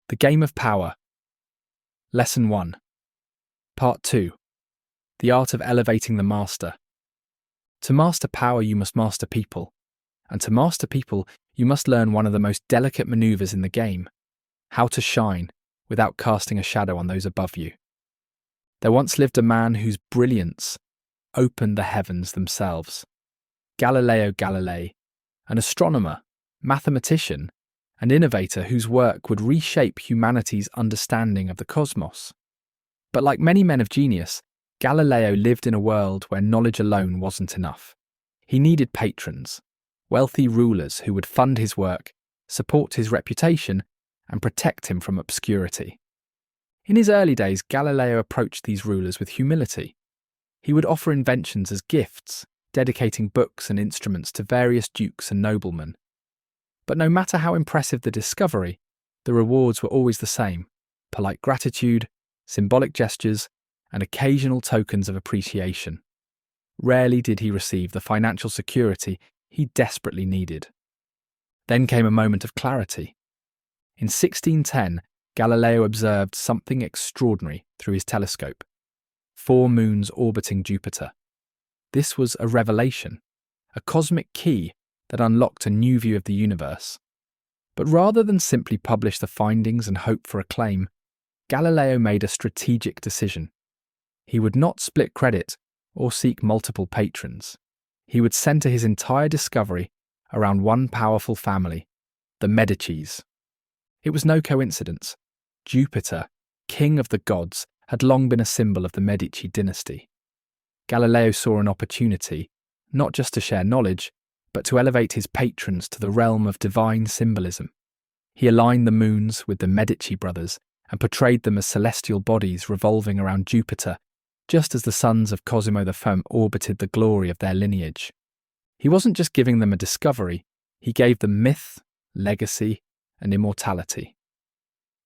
The Game of Power. Lesson 1. Part 2. The Art of Elevating the Master. To master power, you must master people. And to master people, you must learn one of the most delicate maneuvers in the game: how to shine without casting a shadow on those above you. There once lived a man whose brilliance opened the heavens themselves. Galileo Galilei, an astronomer, mathematician, and innovator whose work would reshape humanity's understanding of the cosmos. But like many men of genius, Galileo lived in a world where knowledge alone wasn't enough. He needed patrons, wealthy rulers who would fund his work, support his reputation, and protect him from obscurity. In his early days, Galileo approached these rulers with humility. He would offer inventions as gifts, dedicating books and instruments to various dukes and noblemen. But no matter how impressive the discovery, the rewards were always the same: polite gratitude, symbolic gestures, and occasional tokens of appreciation. Rarely did he receive the financial security he desperately needed. Then came a moment of clarity. In 1610, Galileo observed something extraordinary through his telescope: 4 moons orbiting Jupiter. This was a revelation, a cosmic key that unlocked a new view of the universe. But rather than simply publish the findings and hope for acclaim, Galileo made a strategic decision. He would not split credit or seek multiple patrons. He would center his entire discovery around one powerful family, the Medicis. It was no coincidence. Jupiter, king of the gods, had long been a symbol of the Medici dynasty. Galileo saw an opportunity, not just to share knowledge, but to elevate his patrons to the realm of divine symbolism. He aligned the moons with the Medici brothers and portrayed them as celestial bodies revolving around Jupiter, just as the sons of Cosimo the Firm orbited the glory of their lineage. He wasn't just giving them a discovery, he gave them myth, legacy, and immortality.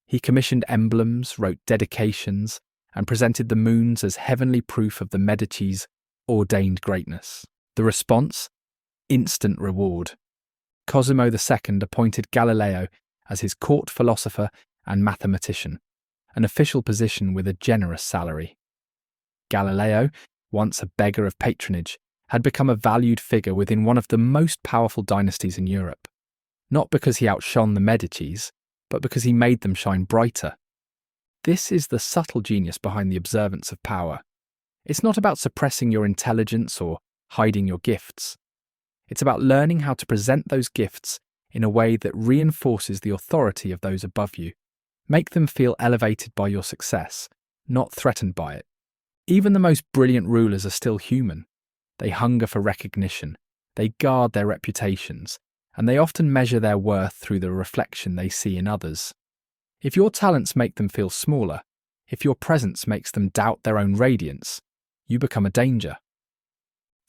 He commissioned emblems, wrote dedications, and presented the moons as heavenly proof of the Medici's ordained greatness. The response? Instant reward. Cosimo II appointed Galileo as his court philosopher and mathematician, an official position with a generous salary. Galileo, once a beggar of patronage, had become a valued figure within one of the most powerful dynasties in Europe, not because he outshone the Medicis, but because he made them shine brighter. This is the subtle genius behind the observance of power. It's not about suppressing your intelligence or hiding your gifts. It's about learning how to present those gifts in a way that reinforces the authority of those above you. Make them feel elevated by your success, not threatened by it. Even the most brilliant rulers are still human. They hunger for recognition, they guard their reputations, and they often measure their worth through the reflection they see in others. If your talents make them feel smaller, if your presence makes them doubt their own radiance, you become a danger.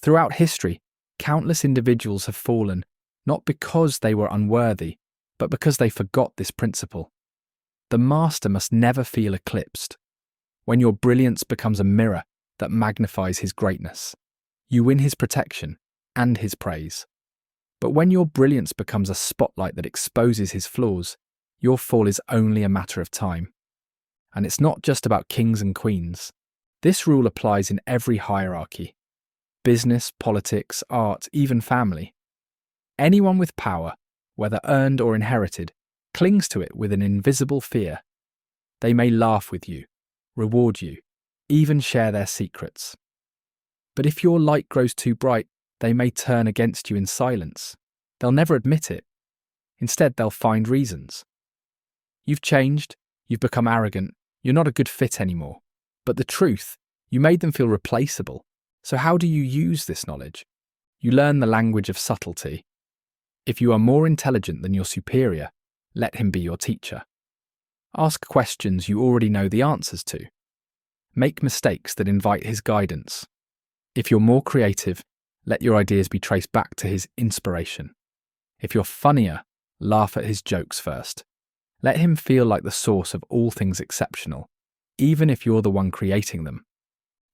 Throughout history, countless individuals have fallen, not because they were unworthy, but because they forgot this principle. The master must never feel eclipsed. When your brilliance becomes a mirror that magnifies his greatness, you win his protection and his praise. But when your brilliance becomes a spotlight that exposes his flaws, your fall is only a matter of time. And it's not just about kings and queens. This rule applies in every hierarchy: business, politics, art, even family. Anyone with power, whether earned or inherited, clings to it with an invisible fear. They may laugh with you, reward you, even share their secrets. But if your light grows too bright, they may turn against you in silence. They'll never admit it. Instead, they'll find reasons. You've changed, you've become arrogant, you're not a good fit anymore. But the truth, you made them feel replaceable. So how do you use this knowledge? You learn the language of subtlety. If you are more intelligent than your superior, let him be your teacher. Ask questions you already know the answers to. Make mistakes that invite his guidance. If you're more creative, let your ideas be traced back to his inspiration. If you're funnier, laugh at his jokes first. Let him feel like the source of all things exceptional, even if you're the one creating them.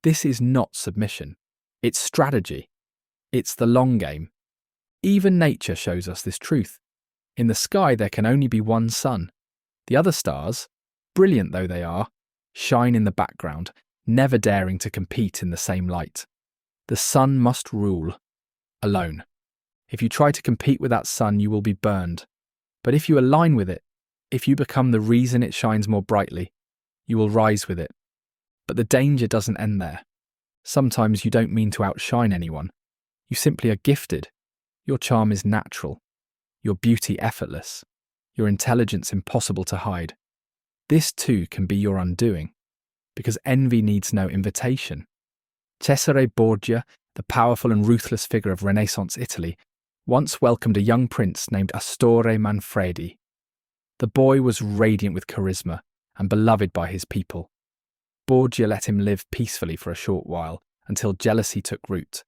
This is not submission. It's strategy. It's the long game. Even nature shows us this truth. In the sky there can only be one sun. The other stars, brilliant though they are, shine in the background, never daring to compete in the same light. The sun must rule, alone. If you try to compete with that sun, you will be burned. But if you align with it, if you become the reason it shines more brightly, you will rise with it. But the danger doesn't end there. Sometimes you don't mean to outshine anyone. You simply are gifted. Your charm is natural. Your beauty effortless. Your intelligence impossible to hide. This too can be your undoing, because envy needs no invitation. Cesare Borgia, the powerful and ruthless figure of Renaissance Italy, once welcomed a young prince named Astorre Manfredi. The boy was radiant with charisma and beloved by his people. Borgia let him live peacefully for a short while until jealousy took root.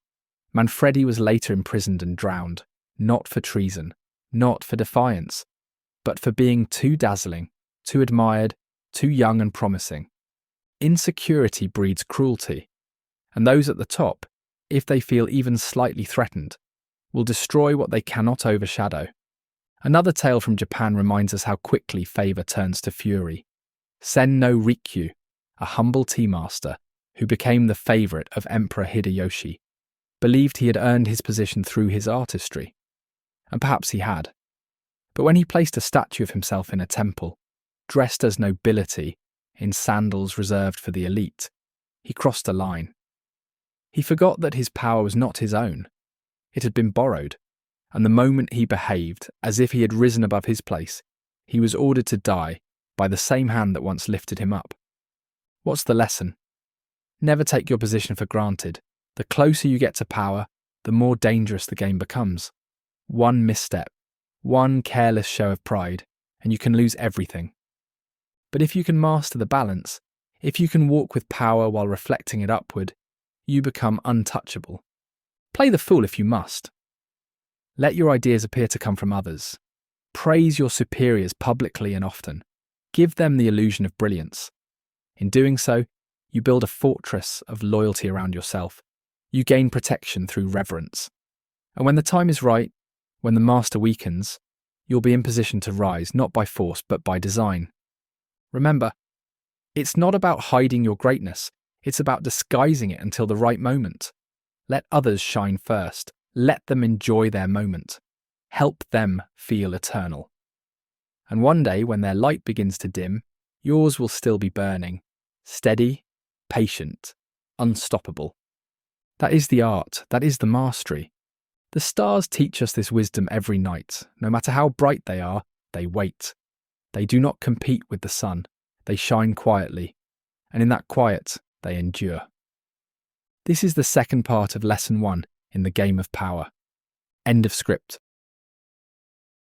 Manfredi was later imprisoned and drowned, not for treason, not for defiance, but for being too dazzling, too admired, too young and promising. Insecurity breeds cruelty, and those at the top, if they feel even slightly threatened, will destroy what they cannot overshadow. Another tale from Japan reminds us how quickly favour turns to fury. Sen no Rikyu, a humble tea master who became the favourite of Emperor Hideyoshi, believed he had earned his position through his artistry. And perhaps he had. But when he placed a statue of himself in a temple, dressed as nobility, in sandals reserved for the elite, he crossed a line. He forgot that his power was not his own. It had been borrowed, and the moment he behaved as if he had risen above his place, he was ordered to die by the same hand that once lifted him up. What's the lesson? Never take your position for granted. The closer you get to power, the more dangerous the game becomes. One misstep, one careless show of pride, and you can lose everything. But if you can master the balance, if you can walk with power while reflecting it upward, you become untouchable. Play the fool if you must. Let your ideas appear to come from others. Praise your superiors publicly and often. Give them the illusion of brilliance. In doing so, you build a fortress of loyalty around yourself. You gain protection through reverence. And when the time is right, when the master weakens, you'll be in position to rise not by force but by design. Remember, it's not about hiding your greatness, it's about disguising it until the right moment. Let others shine first. Let them enjoy their moment. Help them feel eternal. And one day, when their light begins to dim, yours will still be burning. Steady, patient, unstoppable. That is the art. That is the mastery. The stars teach us this wisdom every night. No matter how bright they are, they wait. They do not compete with the sun. They shine quietly. And in that quiet, they endure. This is the second part of Lesson 1 in the Game of Power. End of script.